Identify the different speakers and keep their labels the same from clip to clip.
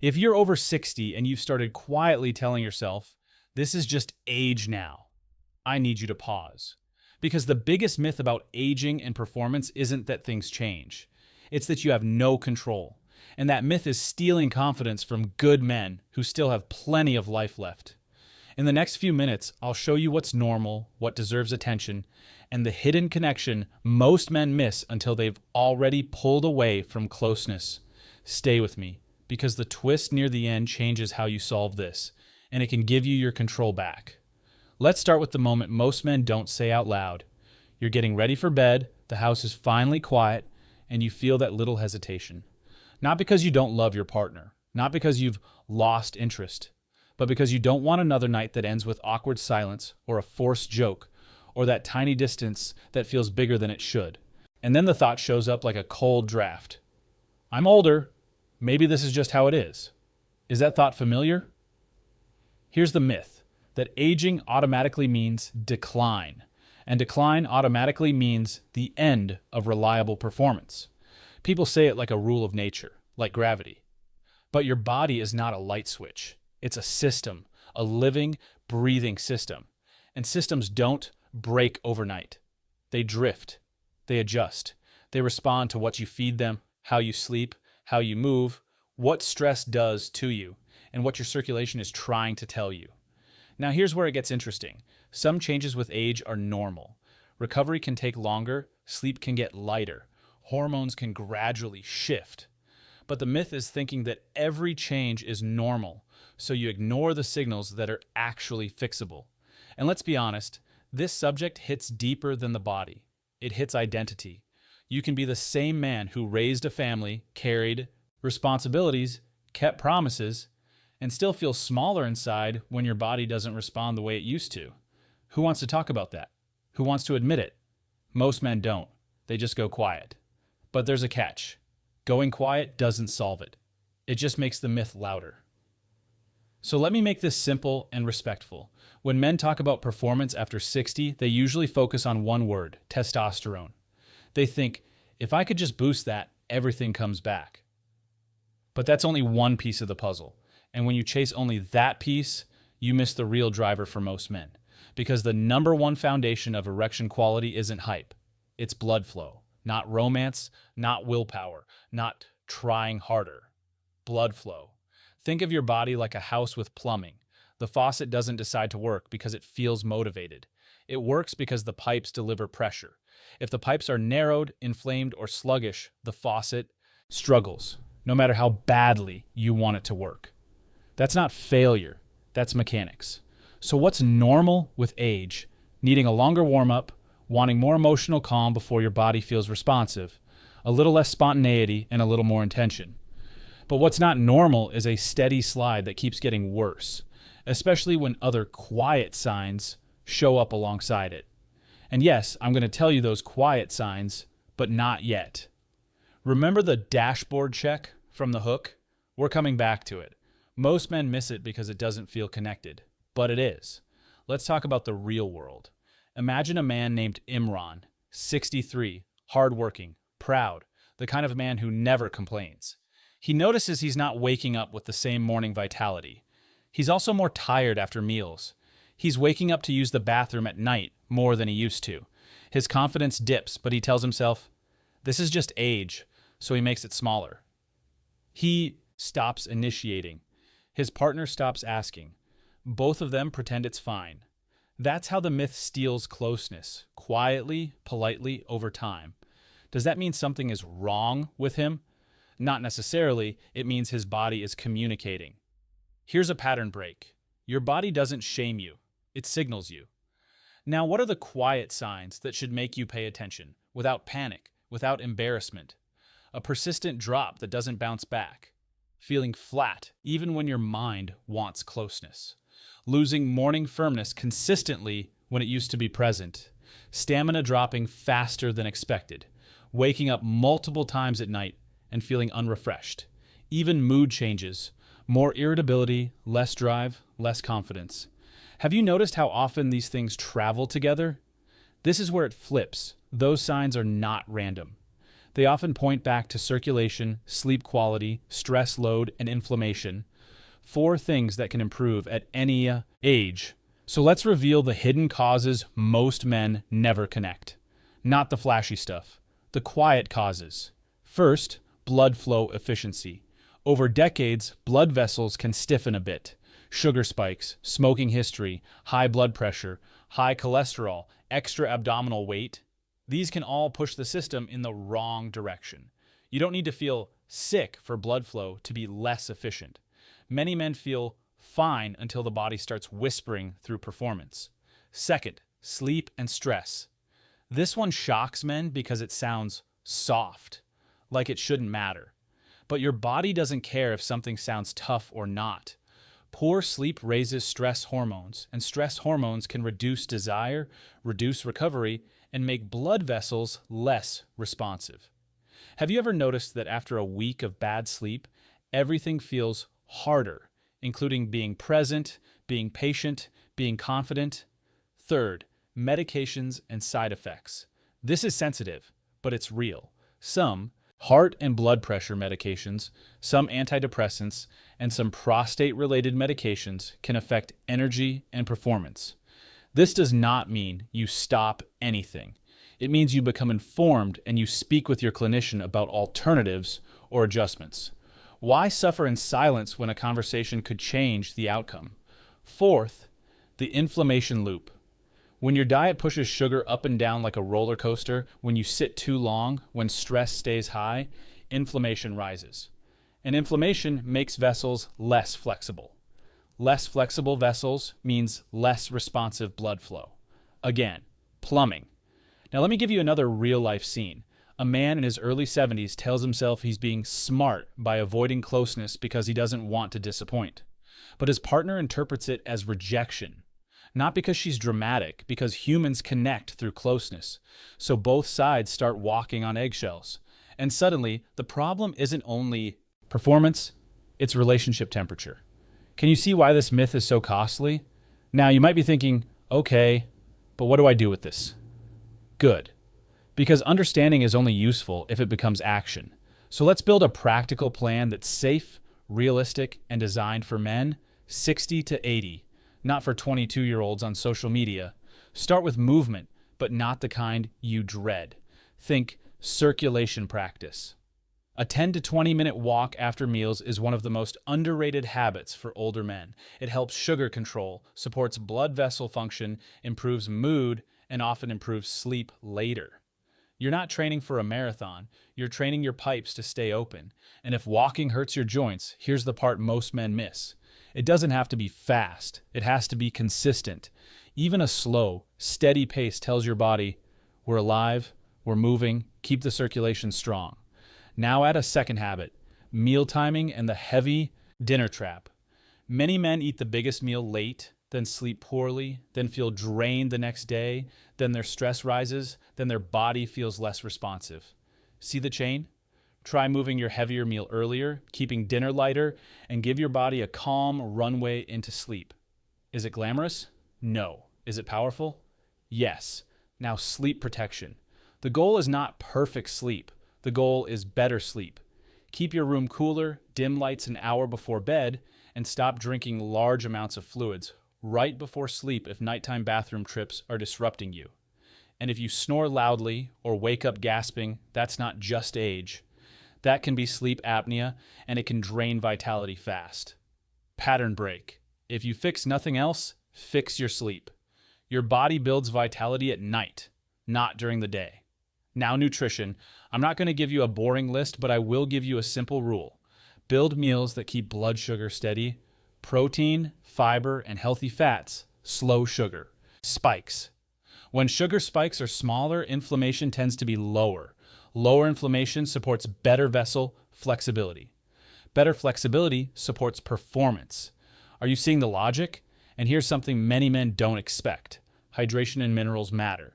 Speaker 1: If you're over 60 and you've started quietly telling yourself, this is just age now, I need you to pause. Because the biggest myth about aging and performance isn't that things change. It's that you have no control. And that myth is stealing confidence from good men who still have plenty of life left. In the next few minutes, I'll show you what's normal, what deserves attention, and the hidden connection most men miss until they've already pulled away from closeness. Stay with me, because the twist near the end changes how you solve this, and it can give you your control back. Let's start with the moment most men don't say out loud. You're getting ready for bed, the house is finally quiet, and you feel that little hesitation. Not because you don't love your partner, not because you've lost interest, but because you don't want another night that ends with awkward silence or a forced joke or that tiny distance that feels bigger than it should. And then the thought shows up like a cold draft. I'm older. Maybe this is just how it is. Is that thought familiar? Here's the myth, that aging automatically means decline, and decline automatically means the end of reliable performance. People say it like a rule of nature, like gravity. But your body is not a light switch. It's a system, a living, breathing system. And systems don't break overnight. They drift. They adjust. They respond to what you feed them, how you sleep, how you move, what stress does to you, and what your circulation is trying to tell you. Now here's where it gets interesting. Some changes with age are normal. Recovery can take longer, sleep can get lighter, hormones can gradually shift. But the myth is thinking that every change is normal, so you ignore the signals that are actually fixable. And let's be honest, this subject hits deeper than the body. It hits identity. You can be the same man who raised a family, carried responsibilities, kept promises, and still feel smaller inside when your body doesn't respond the way it used to. Who wants to talk about that? Who wants to admit it? Most men don't. They just go quiet. But there's a catch. Going quiet doesn't solve it. It just makes the myth louder. So let me make this simple and respectful. When men talk about performance after 60, they usually focus on one word, testosterone. They think, if I could just boost that, everything comes back. But that's only one piece of the puzzle. And when you chase only that piece, you miss the real driver for most men. Because the number one foundation of erection quality isn't hype. It's blood flow. Not romance, not willpower, not trying harder. Blood flow. Think of your body like a house with plumbing. The faucet doesn't decide to work because it feels motivated. It works because the pipes deliver pressure. If the pipes are narrowed, inflamed, or sluggish, the faucet struggles, no matter how badly you want it to work. That's not failure, that's mechanics. So what's normal with age? Needing a longer warm-up, wanting more emotional calm before your body feels responsive, a little less spontaneity, and a little more intention. But what's not normal is a steady slide that keeps getting worse, especially when other quiet signs show up alongside it. And yes, I'm going to tell you those quiet signs, but not yet. Remember the dashboard check from the hook? We're coming back to it. Most men miss it because it doesn't feel connected, but it is. Let's talk about the real world. Imagine a man named Imran, 63, hardworking, proud, the kind of man who never complains. He notices he's not waking up with the same morning vitality. He's also more tired after meals. He's waking up to use the bathroom at night more than he used to. His confidence dips, but he tells himself, this is just age, so he makes it smaller. He stops initiating. His partner stops asking. Both of them pretend it's fine. That's how the myth steals closeness, quietly, politely, over time. Does that mean something is wrong with him? Not necessarily. It means his body is communicating. Here's a pattern break. Your body doesn't shame you. It signals you. Now, what are the quiet signs that should make you pay attention, without panic, without embarrassment? A persistent drop that doesn't bounce back. Feeling flat, even when your mind wants closeness. Losing morning firmness consistently when it used to be present. Stamina dropping faster than expected. Waking up multiple times at night and feeling unrefreshed. Even mood changes. More irritability, less drive, less confidence. Have you noticed how often these things travel together? This is where it flips. Those signs are not random. They often point back to circulation, sleep quality, stress load, and inflammation. 4 things that can improve at any age. So let's reveal the hidden causes most men never connect. Not the flashy stuff, the quiet causes. First, blood flow efficiency. Over decades, blood vessels can stiffen a bit. Sugar spikes, smoking history, high blood pressure, high cholesterol, extra abdominal weight. These can all push the system in the wrong direction. You don't need to feel sick for blood flow to be less efficient. Many men feel fine until the body starts whispering through performance. Second, sleep and stress. This one shocks men because it sounds soft, like it shouldn't matter. But your body doesn't care if something sounds tough or not. Poor sleep raises stress hormones, and stress hormones can reduce desire, reduce recovery, and make blood vessels less responsive. Have you ever noticed that after a week of bad sleep, everything feels harder, including being present, being patient, being confident? Third, medications and side effects. This is sensitive, but it's real. Some heart and blood pressure medications, some antidepressants, and some prostate-related medications can affect energy and performance. This does not mean you stop anything. It means you become informed and you speak with your clinician about alternatives or adjustments. Why suffer in silence when a conversation could change the outcome? Fourth, the inflammation loop. When your diet pushes sugar up and down like a roller coaster, when you sit too long, when stress stays high, inflammation rises. And inflammation makes vessels less flexible. Less flexible vessels means less responsive blood flow. Again, plumbing. Now let me give you another real-life scene. A man in his early 70s tells himself he's being smart by avoiding closeness because he doesn't want to disappoint. But his partner interprets it as rejection. Not because she's dramatic, because humans connect through closeness. So both sides start walking on eggshells. And suddenly, the problem isn't only performance, it's relationship temperature. Can you see why this myth is so costly? Now, you might be thinking, okay, but what do I do with this? Good. Because understanding is only useful if it becomes action. So let's build a practical plan that's safe, realistic, and designed for men 60 to 80. Not for 22-year-olds on social media. Start with movement, but not the kind you dread. Think circulation practice. A 10 to 20-minute walk after meals is one of the most underrated habits for older men. It helps sugar control, supports blood vessel function, improves mood, and often improves sleep later. You're not training for a marathon. You're training your pipes to stay open. And if walking hurts your joints, here's the part most men miss. It doesn't have to be fast. It has to be consistent. Even a slow, steady pace tells your body, we're alive, we're moving, keep the circulation strong. Now add a second habit, meal timing and the heavy dinner trap. Many men eat the biggest meal late, then sleep poorly, then feel drained the next day, then their stress rises, then their body feels less responsive. See the chain? Try moving your heavier meal earlier, keeping dinner lighter, and give your body a calm runway into sleep. Is it glamorous? No. Is it powerful? Yes. Now sleep protection. The goal is not perfect sleep. The goal is better sleep. Keep your room cooler, dim lights an hour before bed, and stop drinking large amounts of fluids right before sleep if nighttime bathroom trips are disrupting you. And if you snore loudly or wake up gasping, that's not just age. That can be sleep apnea, and it can drain vitality fast. Pattern break. If you fix nothing else, fix your sleep. Your body builds vitality at night, not during the day. Now nutrition. I'm not going to give you a boring list, but I will give you a simple rule. Build meals that keep blood sugar steady. Protein, fiber, and healthy fats. Slow sugar. Spikes. When sugar spikes are smaller, inflammation tends to be lower. Lower inflammation supports better vessel flexibility. Better flexibility supports performance. Are you seeing the logic? And here's something many men don't expect. Hydration and minerals matter.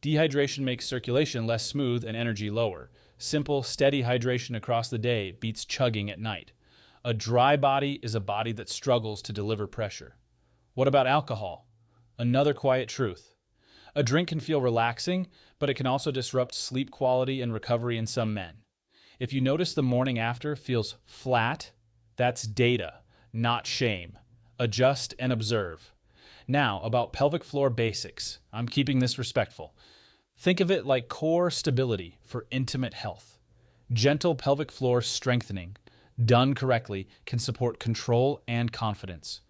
Speaker 1: Dehydration makes circulation less smooth and energy lower. Simple, steady hydration across the day beats chugging at night. A dry body is a body that struggles to deliver pressure. What about alcohol? Another quiet truth. A drink can feel relaxing, but it can also disrupt sleep quality and recovery in some men. If you notice the morning after feels flat, that's data, not shame. Adjust and observe. Now, about pelvic floor basics. I'm keeping this respectful. Think of it like core stability for intimate health. Gentle pelvic floor strengthening, done correctly, can support control and confidence.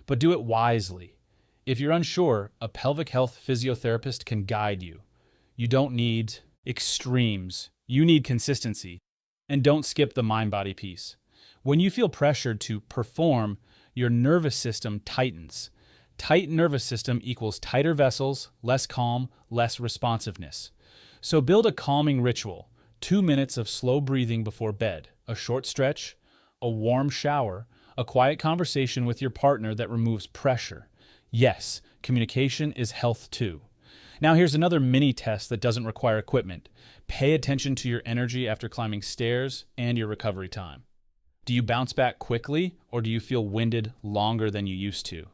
Speaker 1: But do it wisely. If you're unsure, a pelvic health physiotherapist can guide you. You don't need extremes. You need consistency. And don't skip the mind-body piece. When you feel pressured to perform, your nervous system tightens. Tight nervous system equals tighter vessels, less calm, less responsiveness. So build a calming ritual. 2 minutes of slow breathing before bed, a short stretch, a warm shower, a quiet conversation with your partner that removes pressure. Yes, communication is health too. Now here's another mini test that doesn't require equipment. Pay attention to your energy after climbing stairs and your recovery time. Do you bounce back quickly, or do you feel winded longer than you used to?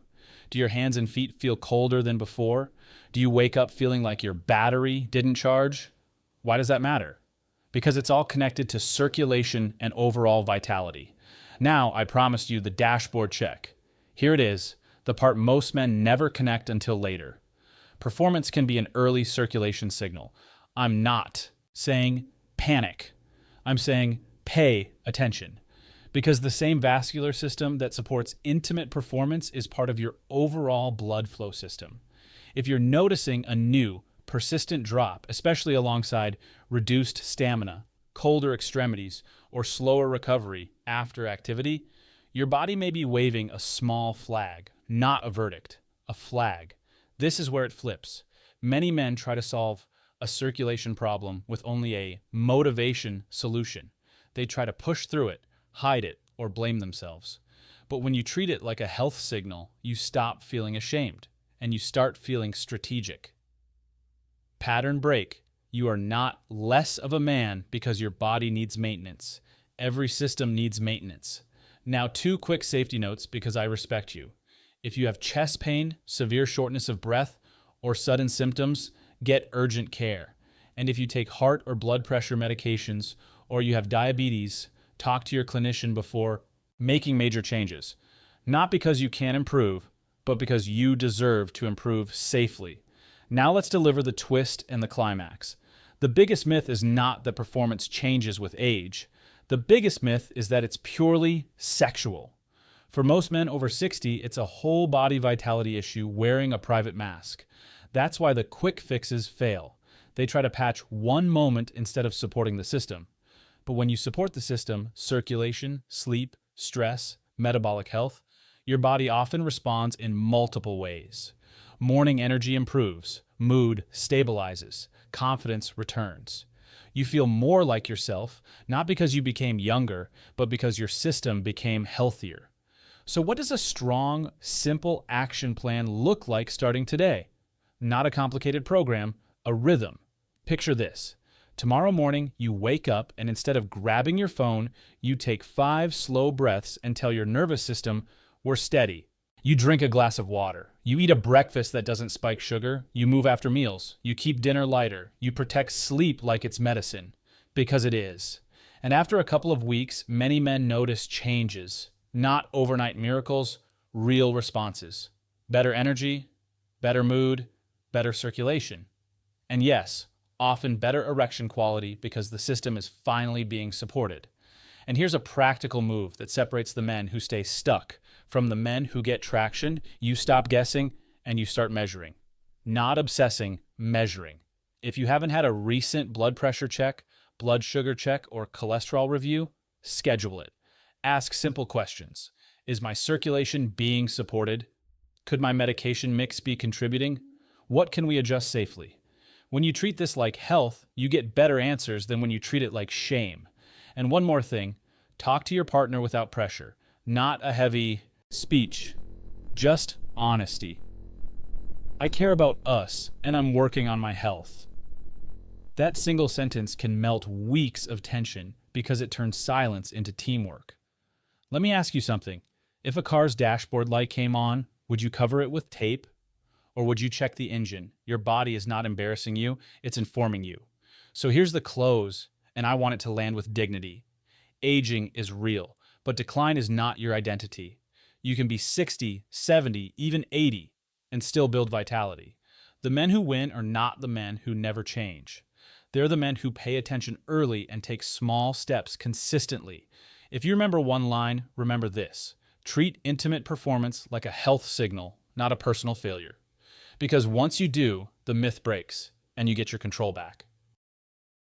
Speaker 1: Do your hands and feet feel colder than before? Do you wake up feeling like your battery didn't charge? Why does that matter? Because it's all connected to circulation and overall vitality. Now, I promised you the dashboard check. Here it is, the part most men never connect until later. Performance can be an early circulation signal. I'm not saying panic. I'm saying pay attention. Because the same vascular system that supports intimate performance is part of your overall blood flow system. If you're noticing a new, persistent drop, especially alongside reduced stamina, colder extremities, or slower recovery after activity, your body may be waving a small flag, not a verdict, a flag. This is where it flips. Many men try to solve a circulation problem with only a motivation solution. They try to push through it, hide it, or blame themselves. But when you treat it like a health signal, you stop feeling ashamed, and you start feeling strategic. Pattern break. You are not less of a man because your body needs maintenance. Every system needs maintenance. Now, 2 quick safety notes because I respect you. If you have chest pain, severe shortness of breath, or sudden symptoms, get urgent care. And if you take heart or blood pressure medications, or you have diabetes, talk to your clinician before making major changes. Not because you can't improve, but because you deserve to improve safely. Now let's deliver the twist and the climax. The biggest myth is not that performance changes with age. The biggest myth is that it's purely sexual. For most men over 60, it's a whole body vitality issue wearing a private mask. That's why the quick fixes fail. They try to patch one moment instead of supporting the system. But when you support the system, circulation, sleep, stress, metabolic health, your body often responds in multiple ways. Morning energy improves, mood stabilizes, confidence returns. You feel more like yourself, not because you became younger, but because your system became healthier. So what does a strong, simple action plan look like starting today? Not a complicated program, a rhythm. Picture this. Tomorrow morning, you wake up and instead of grabbing your phone, you take 5 slow breaths and tell your nervous system, we're steady. You drink a glass of water. You eat a breakfast that doesn't spike sugar. You move after meals. You keep dinner lighter. You protect sleep like it's medicine, because it is. And after a couple of weeks, many men notice changes. Not overnight miracles, real responses. Better energy, better mood, better circulation. And yes, often better erection quality because the system is finally being supported. And here's a practical move that separates the men who stay stuck from the men who get traction. You stop guessing and you start measuring. Not obsessing, measuring. If you haven't had a recent blood pressure check, blood sugar check, or cholesterol review, schedule it. Ask simple questions. Is my circulation being supported? Could my medication mix be contributing? What can we adjust safely? When you treat this like health, you get better answers than when you treat it like shame. And one more thing, talk to your partner without pressure, not a heavy speech, just honesty. I care about us, and I'm working on my health. That single sentence can melt weeks of tension because it turns silence into teamwork. Let me ask you something. If a car's dashboard light came on, would you cover it with tape? Or would you check the engine? Your body is not embarrassing you, it's informing you. So here's the close, and I want it to land with dignity. Aging is real, but decline is not your identity. You can be 60, 70, even 80, and still build vitality. The men who win are not the men who never change. They're the men who pay attention early and take small steps consistently. If you remember one line, remember this. Treat intimate performance like a health signal, not a personal failure. Because once you do, the myth breaks and you get your control back.